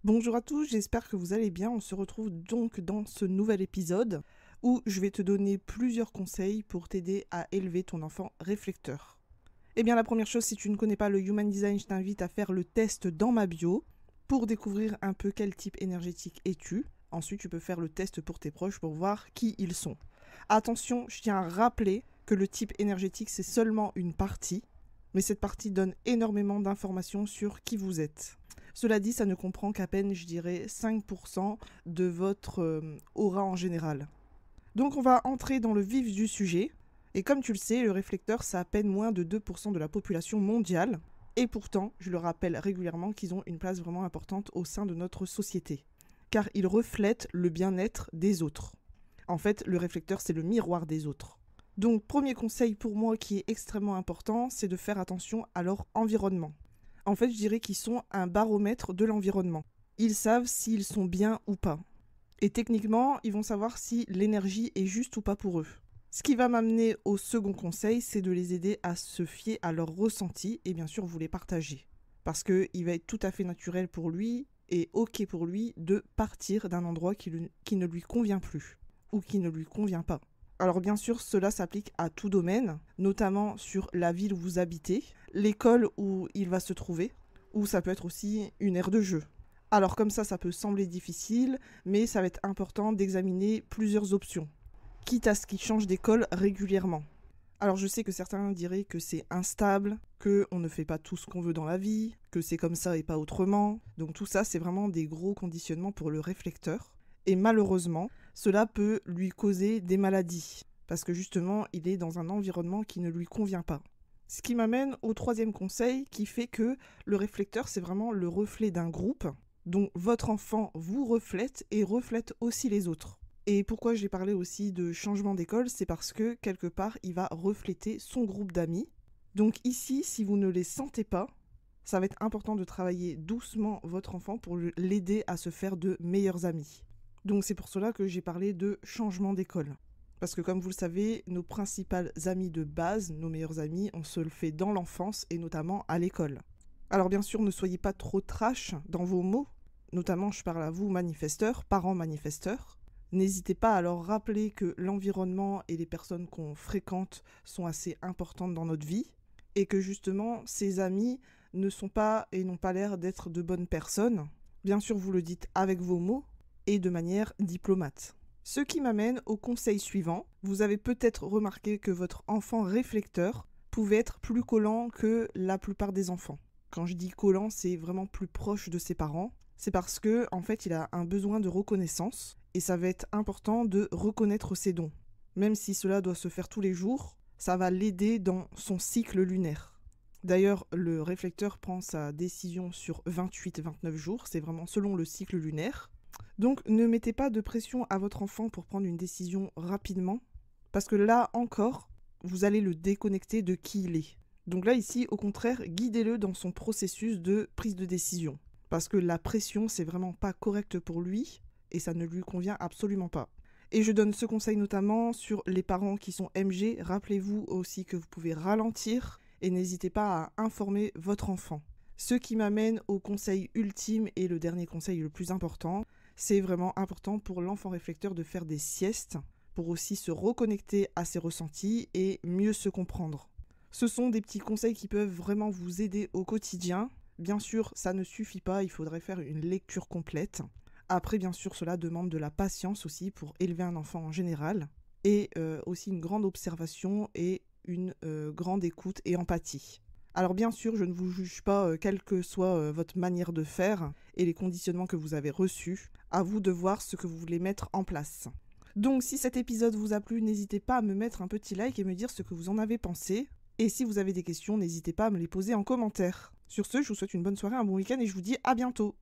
Bonjour à tous, j'espère que vous allez bien. On se retrouve donc dans ce nouvel épisode où je vais te donner plusieurs conseils pour t'aider à élever ton enfant réflecteur. Eh bien, la première chose, si tu ne connais pas le Human Design, je t'invite à faire le test dans ma bio pour découvrir un peu quel type énergétique es-tu. Ensuite, tu peux faire le test pour tes proches pour voir qui ils sont. Attention, je tiens à rappeler que le type énergétique, c'est seulement une partie, mais cette partie donne énormément d'informations sur qui vous êtes. Cela dit, ça ne comprend qu'à peine, je dirais, 5% de votre aura en général. Donc on va entrer dans le vif du sujet. Et comme tu le sais, le réflecteur, c'est à peine moins de 2% de la population mondiale. Et pourtant, je le rappelle régulièrement qu'ils ont une place vraiment importante au sein de notre société. Car ils reflètent le bien-être des autres. En fait, le réflecteur, c'est le miroir des autres. Donc, premier conseil pour moi qui est extrêmement important, c'est de faire attention à leur environnement. En fait, je dirais qu'ils sont un baromètre de l'environnement. Ils savent s'ils sont bien ou pas. Et techniquement, ils vont savoir si l'énergie est juste ou pas pour eux. Ce qui va m'amener au second conseil, c'est de les aider à se fier à leurs ressentis et bien sûr vous les partager. Parce qu'il va être tout à fait naturel pour lui et ok pour lui de partir d'un endroit qui ne lui convient plus ou qui ne lui convient pas. Alors bien sûr, cela s'applique à tout domaine, notamment sur la ville où vous habitez, l'école où il va se trouver, ou ça peut être aussi une aire de jeu. Alors comme ça peut sembler difficile, mais ça va être important d'examiner plusieurs options, quitte à ce qu'il change d'école régulièrement. Alors je sais que certains diraient que c'est instable, qu'on ne fait pas tout ce qu'on veut dans la vie, que c'est comme ça et pas autrement. Donc tout ça, c'est vraiment des gros conditionnements pour le réflecteur. Et malheureusement, cela peut lui causer des maladies, parce que justement, il est dans un environnement qui ne lui convient pas. Ce qui m'amène au troisième conseil, qui fait que le réflecteur, c'est vraiment le reflet d'un groupe, dont votre enfant vous reflète et reflète aussi les autres. Et pourquoi j'ai parlé aussi de changement d'école, c'est parce que quelque part, il va refléter son groupe d'amis. Donc ici, si vous ne les sentez pas, ça va être important de travailler doucement votre enfant pour l'aider à se faire de meilleurs amis. Donc c'est pour cela que j'ai parlé de changement d'école. Parce que comme vous le savez, nos principales amies de base, nos meilleurs amis, on se le fait dans l'enfance et notamment à l'école. Alors bien sûr, ne soyez pas trop trash dans vos mots. Notamment, je parle à vous, manifesteurs, parents manifesteurs. N'hésitez pas à leur rappeler que l'environnement et les personnes qu'on fréquente sont assez importantes dans notre vie. Et que justement, ces amis ne sont pas et n'ont pas l'air d'être de bonnes personnes. Bien sûr, vous le dites avec vos mots, et de manière diplomate. Ce qui m'amène au conseil suivant. Vous avez peut-être remarqué que votre enfant réflecteur pouvait être plus collant que la plupart des enfants. Quand je dis collant, c'est vraiment plus proche de ses parents. C'est parce que, en fait, il a un besoin de reconnaissance et ça va être important de reconnaître ses dons. Même si cela doit se faire tous les jours, ça va l'aider dans son cycle lunaire. D'ailleurs, le réflecteur prend sa décision sur 28-29 jours, c'est vraiment selon le cycle lunaire. Donc ne mettez pas de pression à votre enfant pour prendre une décision rapidement, parce que là encore, vous allez le déconnecter de qui il est. Donc là ici, au contraire, guidez-le dans son processus de prise de décision. Parce que la pression, c'est vraiment pas correct pour lui, et ça ne lui convient absolument pas. Et je donne ce conseil notamment sur les parents qui sont MG. Rappelez-vous aussi que vous pouvez ralentir, et n'hésitez pas à informer votre enfant. Ce qui m'amène au conseil ultime et le dernier conseil le plus important. C'est vraiment important pour l'enfant réflecteur de faire des siestes pour aussi se reconnecter à ses ressentis et mieux se comprendre. Ce sont des petits conseils qui peuvent vraiment vous aider au quotidien. Bien sûr, ça ne suffit pas, il faudrait faire une lecture complète. Après, bien sûr, cela demande de la patience aussi pour élever un enfant en général. Et aussi une grande observation et une grande écoute et empathie. Alors bien sûr, je ne vous juge pas, quelle que soit votre manière de faire et les conditionnements que vous avez reçus. À vous de voir ce que vous voulez mettre en place. Donc si cet épisode vous a plu, n'hésitez pas à me mettre un petit like et me dire ce que vous en avez pensé. Et si vous avez des questions, n'hésitez pas à me les poser en commentaire. Sur ce, je vous souhaite une bonne soirée, un bon week-end et je vous dis à bientôt.